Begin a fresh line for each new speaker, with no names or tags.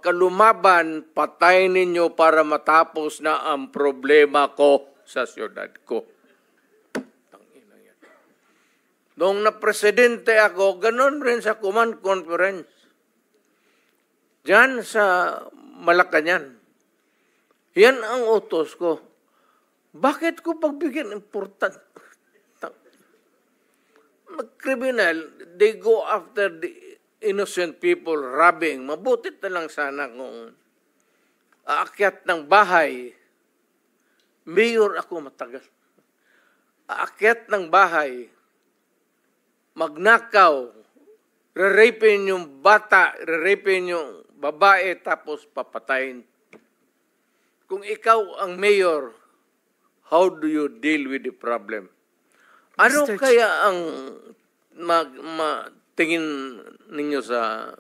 Huwag ka lumaban, patay ninyo para matapos na ang problema ko sa siyudad ko. Tangina yan. Noong na-presidente ako, ganun rin sa command conference. Diyan sa Malacanang. Yan ang utos ko. Bakit ko pagbigyan important? Mag-criminal, they go after the innocent people robbing. Mabutit na lang sana kung aakyat ng bahay. Mayor ako matagal. Aakyat ng bahay, magnakaw, re-rapin yung bata, re-rapin yung babae, tapos papatayin. Kung ikaw ang mayor, how do you deal with the problem? Ano kaya ang tingin ninyo sa